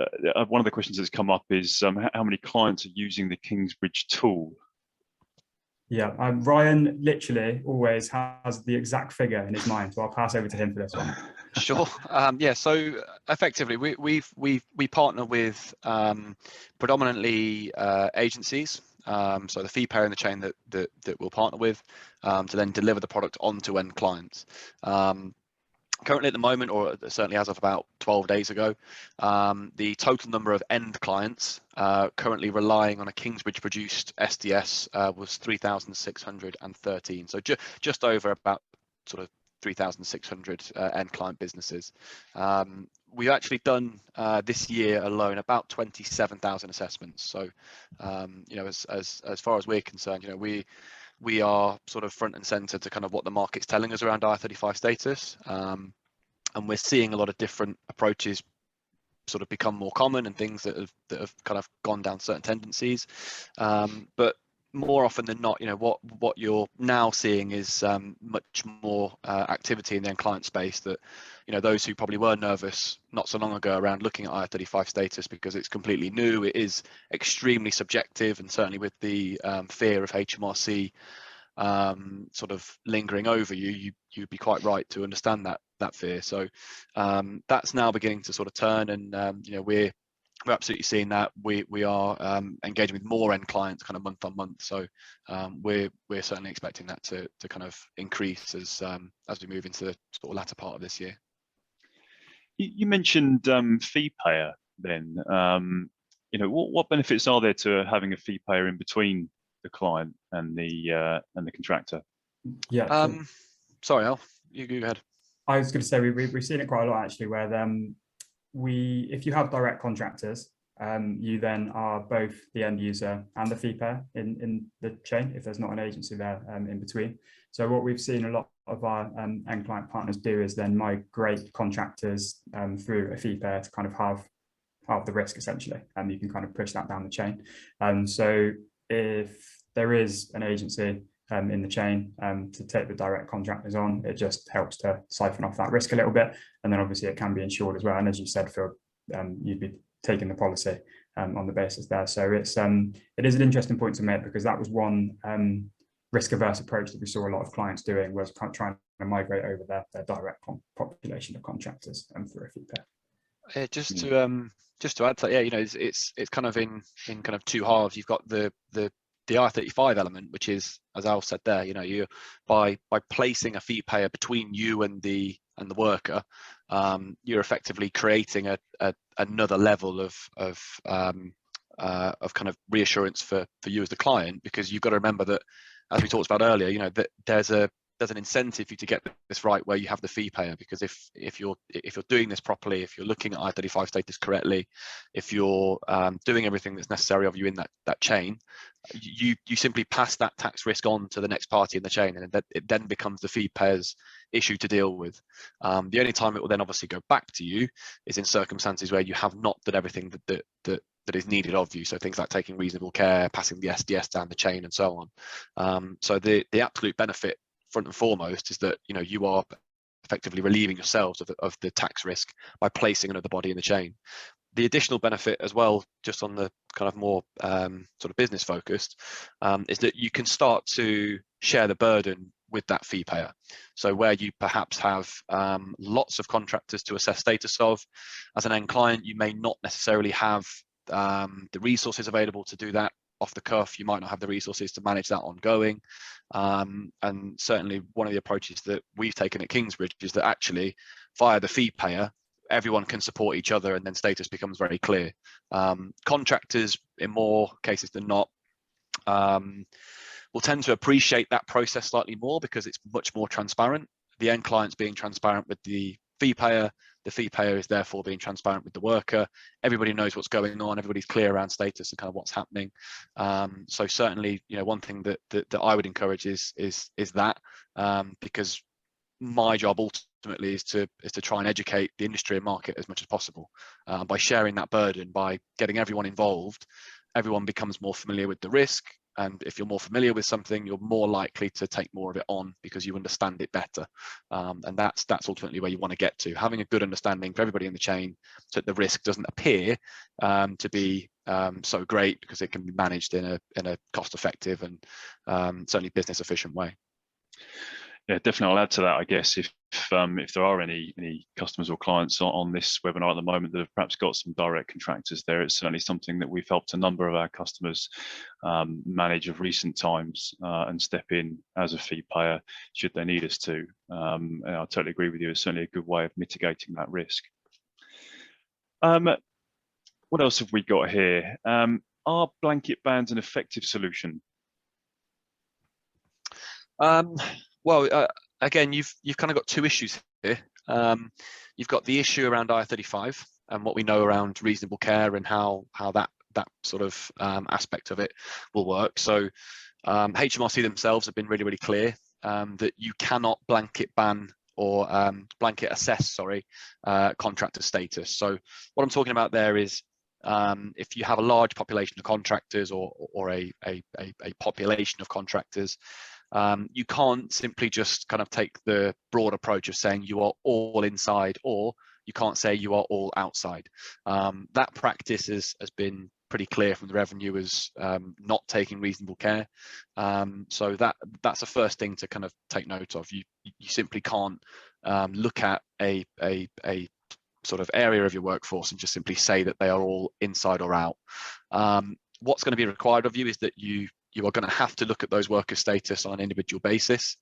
one of the questions that's come up is how many clients are using the Kingsbridge tool? Yeah, Ryan literally always has the exact figure in his mind, so I'll pass over to him for this one. Sure. Yeah. So effectively, we partner with predominantly agencies. So the fee payer in the chain that we'll partner with to then deliver the product onto end clients. Currently at the moment, or certainly as of about 12 days ago, the total number of end clients currently relying on a Kingsbridge produced SDS was 3,613. So just over about sort of 3,600 end client businesses. We've actually done this year alone about 27,000 assessments. So, as far as we're concerned, we are sort of front and center to kind of what the market's telling us around IR35 status. And we're seeing a lot of different approaches sort of become more common and things that have kind of gone down certain tendencies. But more often than not, what you're now seeing is much more activity in the end client space, that those who probably were nervous not so long ago around looking at IR35 status because it's completely new, it is extremely subjective, and certainly with the fear of HMRC sort of lingering over you'd be quite right to understand that fear. So that's now beginning to sort of turn, and we're absolutely seeing that. We are engaging with more end clients kind of month on month. So we're certainly expecting that to kind of increase as we move into the sort of latter part of this year. You mentioned fee payer then. What benefits are there to having a fee payer in between the client and the contractor? Yeah. Sorry, Al, you go ahead. I was going to say we've seen it quite a lot actually, where if you have direct contractors, you then are both the end user and the fee payer in the chain if there's not an agency there in between. So what we've seen a lot of our end client partners do is then migrate contractors through a fee payer to kind of halve the risk essentially, and you can kind of push that down the chain. So if there is an agency in the chain to take the direct contractors on, it just helps to siphon off that risk a little bit. And then obviously it can be insured as well. And as you said, Phil, you'd be taking the policy on the basis there. So it is an interesting point to make, because that was one risk averse approach that we saw a lot of clients doing, was trying to migrate over their direct population of contractors through a fee payer. Just to add to that, it's kind of in kind of two halves. You've got the IR35 element, which is, as Al said there, you by placing a fee payer between you and the worker, you're effectively creating another level of kind of reassurance for you as the client, because you've got to remember that, as we talked about earlier, that there's an incentive for you to get this right where you have the fee payer, because if you're doing this properly, if you're looking at IR35 status correctly, if you're doing everything that's necessary of you in that chain, you simply pass that tax risk on to the next party in the chain, and it then becomes the fee payer's issue to deal with. The only time it will then obviously go back to you is in circumstances where you have not done everything that is needed of you. So things like taking reasonable care, passing the SDS down the chain, and so on. So the absolute benefit, front and foremost, is that you are effectively relieving yourselves of the tax risk by placing another body in the chain. The additional benefit as well, just on the kind of more sort of business focused, is that you can start to share the burden with that fee payer. So where you perhaps have lots of contractors to assess status of, as an end client, you may not necessarily have the resources available to do that off the cuff. You might not have the resources to manage that ongoing. And certainly one of the approaches that we've taken at Kingsbridge is that actually via the fee payer, everyone can support each other, and then status becomes very clear. Contractors, in more cases than not, will tend to appreciate that process slightly more because it's much more transparent. The end client's being transparent with the fee payer is therefore being transparent with the worker. Everybody knows what's going on, everybody's clear around status and kind of what's happening. So certainly, one thing that I would encourage is that, because my job ultimately is to try and educate the industry and market as much as possible. By sharing that burden, by getting everyone involved, everyone becomes more familiar with the risk. And if you're more familiar with something, you're more likely to take more of it on because you understand it better. And that's ultimately where you want to get to, having a good understanding for everybody in the chain so that the risk doesn't appear to be so great because it can be managed in a cost-effective and certainly business efficient way. Yeah, definitely. I'll add to that. I guess if there are any customers or clients on this webinar at the moment that have perhaps got some direct contractors there, it's certainly something that we've helped a number of our customers manage of recent times and step in as a fee payer should they need us to. And I totally agree with you. It's certainly a good way of mitigating that risk. What else have we got here? Are blanket bans an effective solution? Well, again, you've kind of got two issues here. You've got the issue around IR35 and what we know around reasonable care and how that sort of aspect of it will work. So HMRC themselves have been really, really clear that you cannot blanket ban or blanket assess, contractor status. So what I'm talking about there is if you have a large population of contractors or a population of contractors, you can't simply just kind of take the broad approach of saying you are all inside, or you can't say you are all outside. That practice has been pretty clear from the revenue as not taking reasonable care. So that's the first thing to kind of take note of. You simply can't look at a sort of area of your workforce and just simply say that they are all inside or out. What's going to be required of you is that you are going to have to look at those worker status on an individual basis.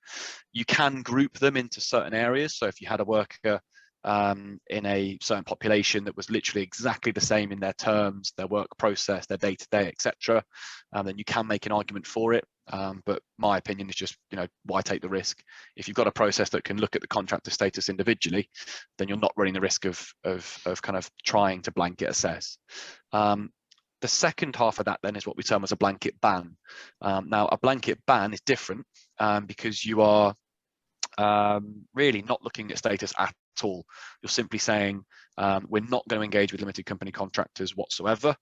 You can group them into certain areas. So if you had a worker in a certain population that was literally exactly the same in their terms, their work process, their day-to-day, etc., then you can make an argument for it. But my opinion is just, why take the risk? If you've got a process that can look at the contractor status individually, then you're not running the risk of kind of trying to blanket assess. The second half of that then is what we term as a blanket ban. Now, a blanket ban is different because you are really not looking at status at all. You're simply saying we're not going to engage with limited company contractors whatsoever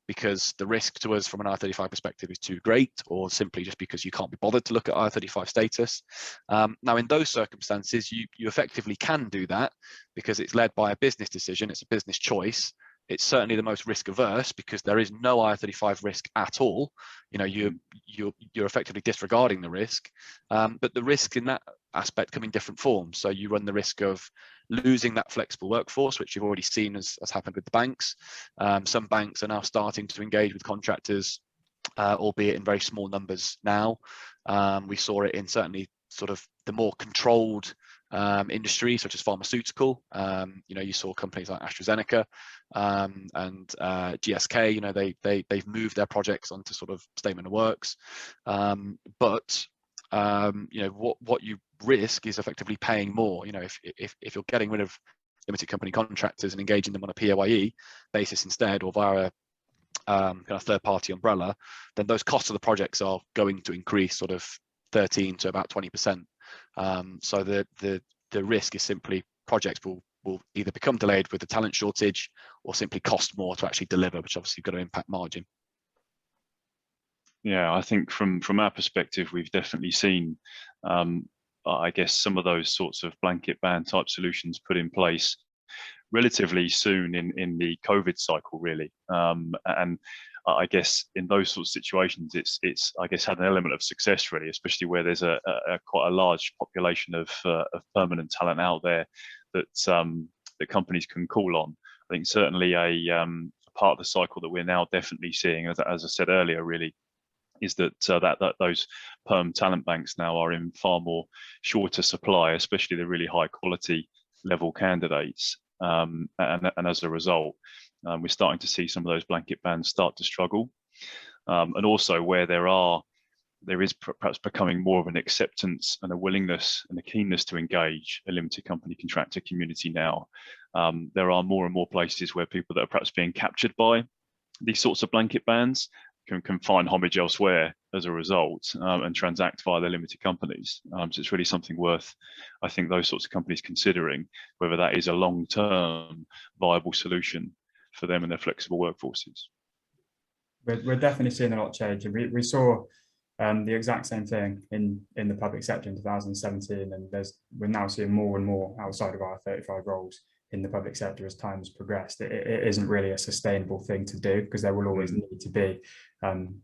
because the risk to us from an IR35 perspective is too great, or simply just because you can't be bothered to look at IR35 status. Now, in those circumstances, you effectively can do that because it's led by a business decision. It's a business choice. It's certainly the most risk averse because there is no IR35 risk at all. You're effectively disregarding the risk, but the risk in that aspect come in different forms. So you run the risk of losing that flexible workforce, which you've already seen has happened with the banks. Some banks are now starting to engage with contractors, albeit in very small numbers now. We saw it in certainly sort of the more controlled industry, such as pharmaceutical. You saw companies like AstraZeneca and GSK. They've moved their projects onto sort of statement of works. But what you risk is effectively paying more. If you're getting rid of limited company contractors and engaging them on a PAYE basis instead, or via kind of third-party umbrella, then those costs of the projects are going to increase sort of 13 to about 20%. So the risk is simply projects will either become delayed with the talent shortage or simply cost more to actually deliver, which obviously going to impact margin. Yeah, I think from our perspective, we've definitely seen, I guess, some of those sorts of blanket ban type solutions put in place relatively soon in the COVID cycle, really. And I guess in those sorts of situations, it's I guess had an element of success, really, especially where there's a quite a large population of permanent talent out there that companies can call on. I think certainly a part of the cycle that we're now definitely seeing, as I said earlier, really, is that those perm talent banks now are in far more shorter supply, especially the really high quality level candidates. And as a result, we're starting to see some of those blanket bans start to struggle. And also where there is perhaps becoming more of an acceptance and a willingness and a keenness to engage a limited company contractor community now. There are more and more places where people that are perhaps being captured by these sorts of blanket bans can find homage elsewhere as a result and transact via their limited companies. So it's really something worth, I think, those sorts of companies considering whether that is a long-term viable solution for them and their flexible workforces. We're definitely seeing a lot change. We saw the exact same thing in the public sector in 2017, and we're now seeing more and more outside of IR35 roles in the public sector as time has progressed. It isn't really a sustainable thing to do, because there will always need to be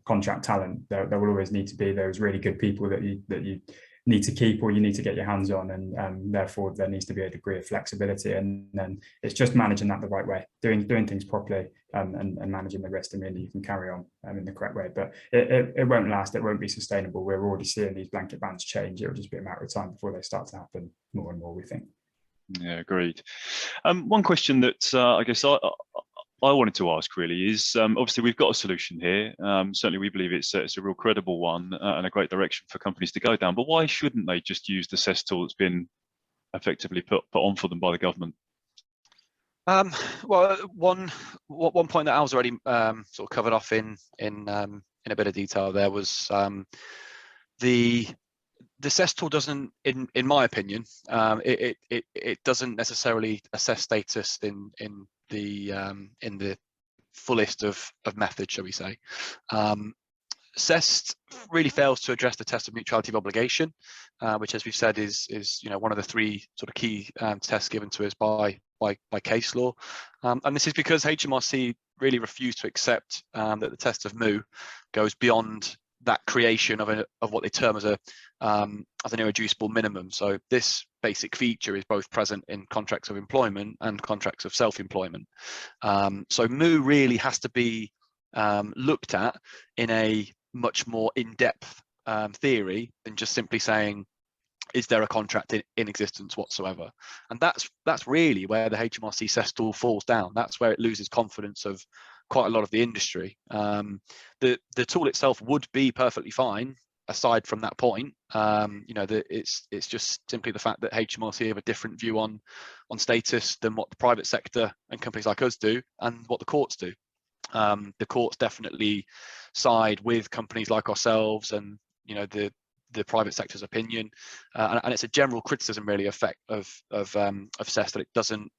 contract talent. There will always need to be those really good people that you need to keep, or you need to get your hands on, and therefore there needs to be a degree of flexibility, and then it's just managing that the right way, doing things properly, and managing the risk to mean that you can carry on in the correct way. But it won't last, it won't be sustainable. We're already seeing these blanket bans change. It'll just be a matter of time before they start to happen more and more, we think. Yeah, agreed. One question that I guess I wanted to ask really is, obviously we've got a solution here. Certainly we believe it's a real credible one and a great direction for companies to go down, but why shouldn't they just use the CESS tool that's been effectively put on for them by the government? Well, one point that Al's already sort of covered off in a bit of detail there was the CESS tool doesn't, in my opinion, it doesn't necessarily assess status in the fullest of methods, shall we say. CESS really fails to address the test of neutrality of obligation, which, as we've said, is one of the three sort of key tests given to us by case law, and this is because HMRC really refused to accept that the test of MOO goes beyond that creation of what they term as an irreducible minimum. So this basic feature is both present in contracts of employment and contracts of self-employment. So MOO really has to be looked at in a much more in-depth theory than just simply saying, is there a contract in existence whatsoever? And that's really where the HMRC CESS tool falls down. That's where it loses confidence of quite a lot of the industry. The tool itself would be perfectly fine aside from that point. It's just simply the fact that HMRC have a different view on status than what the private sector and companies like us do, and what the courts do. The courts definitely side with companies like ourselves, and the private sector's opinion, and it's a general criticism really of CESS that it doesn't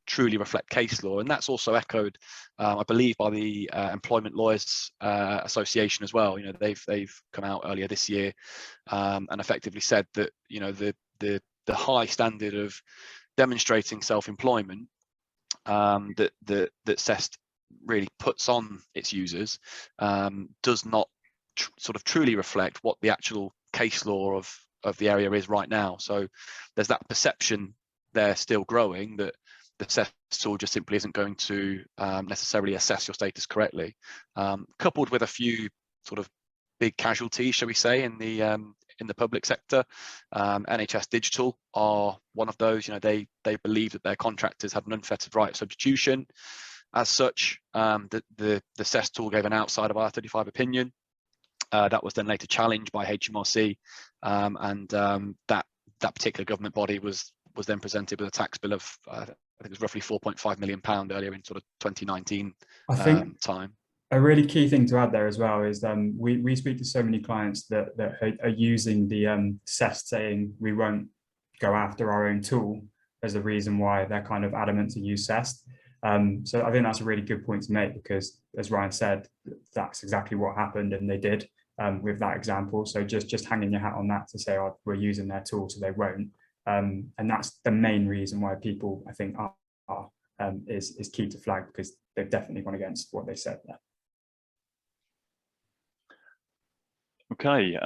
truly reflect case law, and that's also echoed, I believe, by the Employment Lawyers Association as well. They've come out earlier this year and effectively said that the high standard of demonstrating self-employment that CESS really puts on its users does not sort of truly reflect what the actual case law of the area is right now. So there's that perception there still growing that the CESS tool just simply isn't going to necessarily assess your status correctly, coupled with a few sort of big casualties, shall we say, in the public sector. NHS Digital are one of those. They believe that their contractors had an unfettered right of substitution. As such, the CESS tool gave an outside of IR35 opinion. That was then later challenged by HMRC, and that particular government body was then presented with a tax bill of I think it was roughly £4.5 million earlier in sort of 2019 I think time. A really key thing to add there as well is we speak to so many clients that are using the CESS, saying we won't go after our own tool as the reason why they're kind of adamant to use CESS. So I think that's a really good point to make, because as Ryan said, that's exactly what happened, and they did with that example. So just hanging your hat on that to say, oh, we're using their tool so they won't, and that's the main reason why people, I think, is key to flag, because they've definitely gone against what they said there. Okay,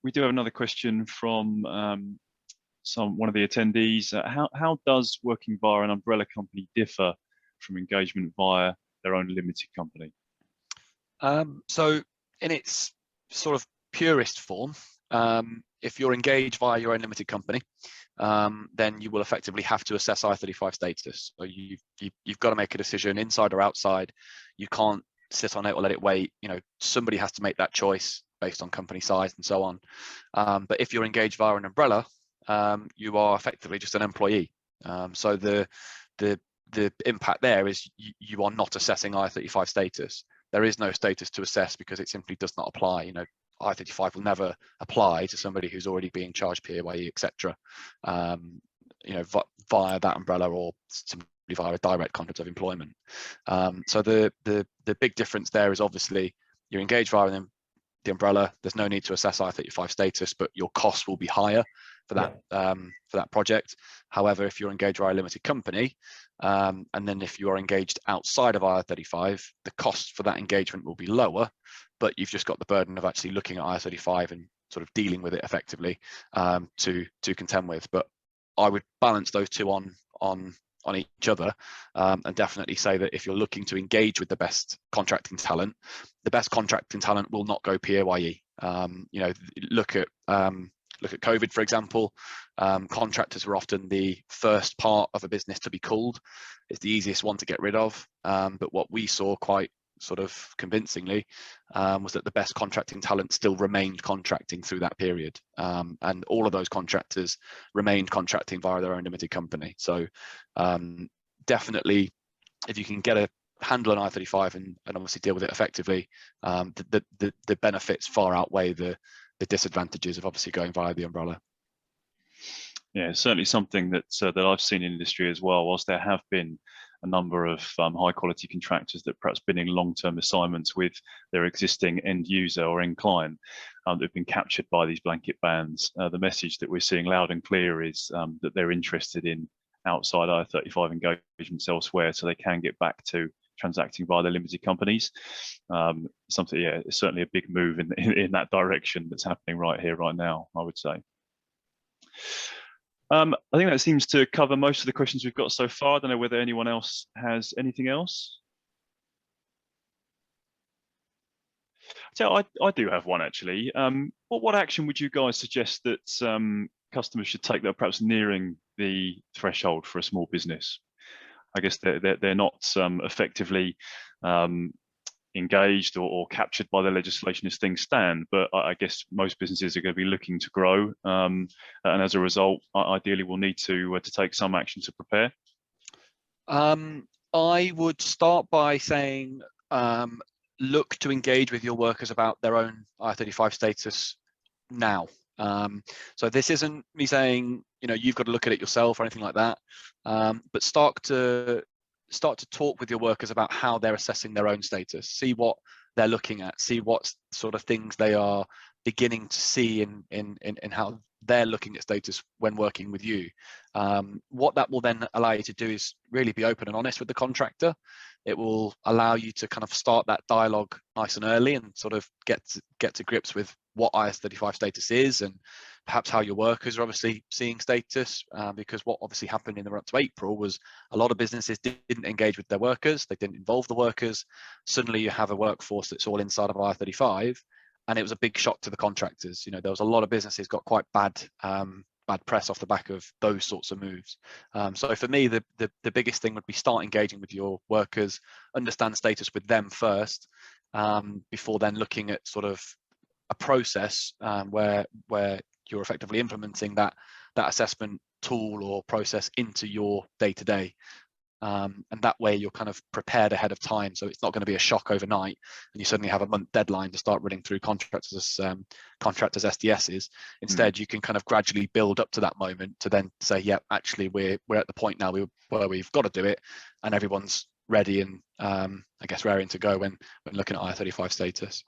we do have another question from one of the attendees. How does working via an umbrella company differ from engagement via their own limited company? So in its sort of purest form, if you're engaged via your own limited company, then you will effectively have to assess I-35 status. So you've got to make a decision, inside or outside. You can't sit on it or let it wait. Somebody has to make that choice based on company size and so on. But if you're engaged via an umbrella, you are effectively just an employee. So the impact there is you are not assessing I-35 status. There is no status to assess because it simply does not apply. I-35 will never apply to somebody who's already being charged PAYE, etc. Via that umbrella or simply via a direct contract of employment. So the big difference there is obviously you're engaged via the umbrella. There's no need to assess I-35 status, but your costs will be higher for that project. However, if you're engaged by a limited company, and then if you are engaged outside of IR35, the cost for that engagement will be lower, but you've just got the burden of actually looking at IR35 and sort of dealing with it effectively to contend with. But I would balance those two on each other, and definitely say that if you're looking to engage with the best contracting talent will not go PAYE. Look at COVID, for example. Contractors were often the first part of a business to be culled. It's the easiest one to get rid of. But what we saw quite sort of convincingly was that the best contracting talent still remained contracting through that period. And all of those contractors remained contracting via their own limited company. So definitely, if you can get a handle on I-35 and obviously deal with it effectively, the benefits far outweigh the disadvantages of obviously going via the umbrella. Yeah, certainly something that I've seen in industry as well. Whilst there have been a number of high quality contractors that perhaps been in long-term assignments with their existing end user or end client that have been captured by these blanket bans, the message that we're seeing loud and clear is that they're interested in outside IR35 engagements elsewhere, so they can get back to transacting via their limited companies. Something, yeah, it's certainly a big move in that direction that's happening right here, right now, I would say. I think that seems to cover most of the questions we've got so far. I don't know whether anyone else has anything else. So I do have one actually. What action would you guys suggest that customers should take that are perhaps nearing the threshold for a small business? I guess they're not effectively engaged or captured by the legislation as things stand, but I guess most businesses are going to be looking to grow, and as a result, ideally will need to take some action to prepare. I would start by saying look to engage with your workers about their own IR35 status now. So this isn't me saying you've got to look at it yourself or anything like that, but start to talk with your workers about how they're assessing their own status, see what they're looking at, see what sort of things they are beginning to see in how they're looking at status when working with you. What that will then allow you to do is really be open and honest with the contractor. It will allow you to kind of start that dialogue nice and early and sort of get to grips with what IS35 status is and perhaps how your workers are obviously seeing status, because what obviously happened in the run up to April was a lot of businesses didn't engage with their workers, they didn't involve the workers. Suddenly you have a workforce that's all inside of IR35, and it was a big shock to the contractors. There was a lot of businesses got quite bad press off the back of those sorts of moves. So for me, the biggest thing would be start engaging with your workers, understand status with them first, before then looking at sort of a process where you're effectively implementing that assessment tool or process into your day-to-day. And that way you're kind of prepared ahead of time, so it's not going to be a shock overnight and you suddenly have a month deadline to start running through contractors SDSs. Instead, you can kind of gradually build up to that moment to then say, yeah, actually we're at the point now where we've got to do it, and everyone's ready and I guess raring to go when looking at IR35 status.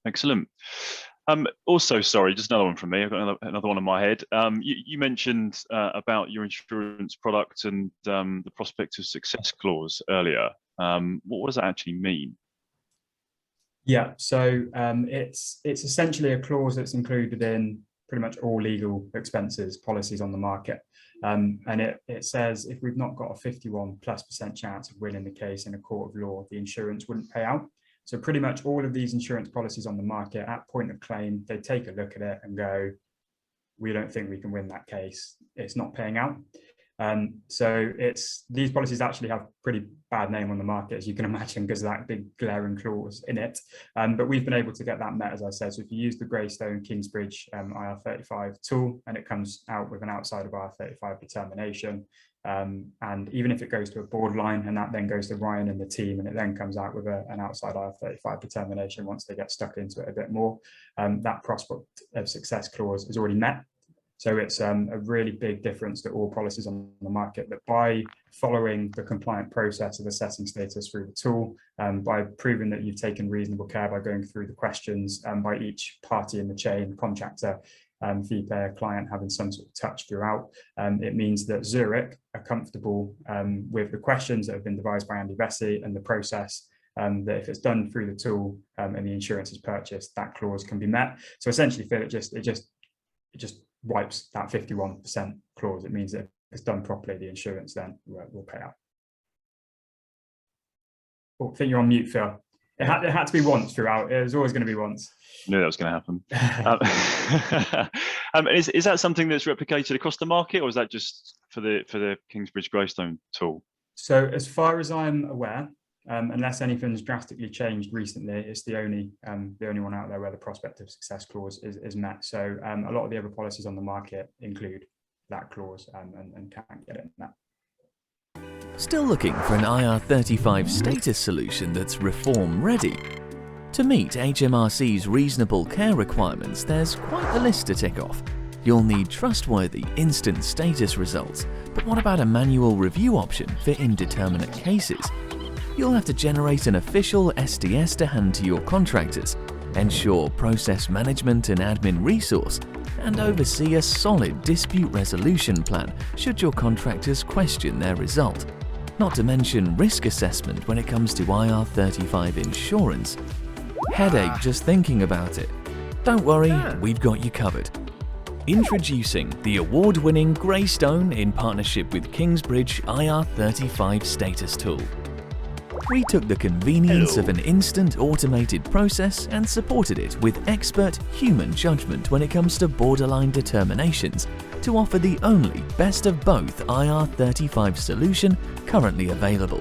Excellent. Also, sorry, just another one from me. I've got another one in my head. You mentioned about your insurance product and the prospect of success clause earlier. What does that actually mean? Yeah, so it's essentially a clause that's included in pretty much all legal expenses policies on the market. And it says if we've not got a 51+% chance of winning the case in a court of law, the insurance wouldn't pay out. So pretty much all of these insurance policies on the market at point of claim, they take a look at it and go, we don't think we can win that case. It's not paying out. So these policies actually have pretty bad name on the market, as you can imagine, because of that big glaring clause in it. But we've been able to get that met, as I said. So if you use the Greystone Kingsbridge IR35 tool, and it comes out with an outside of IR35 determination, and even if it goes to a borderline and that then goes to Ryan and the team, and it then comes out with an outside IR35 determination once they get stuck into it a bit more, that prospect of success clause is already met. So it's a really big difference to all policies on the market, that by following the compliant process of assessing status through the tool, by proving that you've taken reasonable care by going through the questions by each party in the chain, contractor, fee payer, client, having some sort of touch throughout, it means that Zurich are comfortable with the questions that have been devised by Andy Vesey and the process, that if it's done through the tool and the insurance is purchased, that clause can be met. So essentially, Phil, it just wipes that 51% clause. It means that if it's done properly, the insurance then will pay out. Oh, I think you're on mute, Phil. It had to be once throughout. It was always going to be once. I knew that was going to happen. Is that something that's replicated across the market, or is that just for the Kingsbridge Greystone tool? So as far as I'm aware, unless anything's drastically changed recently, it's the only one out there where the prospect of success clause is met. So a lot of the other policies on the market include that clause and can't get it met. Still looking for an IR35 status solution that's reform ready? To meet HMRC's reasonable care requirements, there's quite a list to tick off. You'll need trustworthy instant status results, but what about a manual review option for indeterminate cases? You'll have to generate an official SDS to hand to your contractors, ensure process management and admin resource, and oversee a solid dispute resolution plan should your contractors question their result. Not to mention risk assessment when it comes to IR35 insurance. Headache just thinking about it? Don't worry, we've got you covered. Introducing the award-winning Greystone in partnership with Kingsbridge IR35 status tool. We took the convenience of an instant automated process and supported it with expert human judgment when it comes to borderline determinations to offer the only best of both IR35 solution currently available.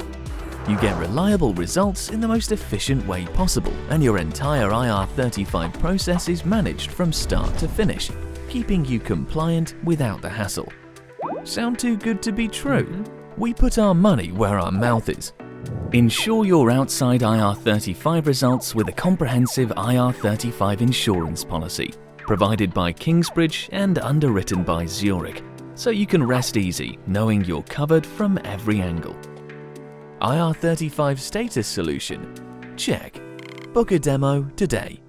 You get reliable results in the most efficient way possible, and your entire IR35 process is managed from start to finish, keeping you compliant without the hassle. Sound too good to be true? We put our money where our mouth is. Ensure your outside IR35 results with a comprehensive IR35 insurance policy, provided by Kingsbridge and underwritten by Zurich, so you can rest easy knowing you're covered from every angle. IR35 status solution? Check. Book a demo today.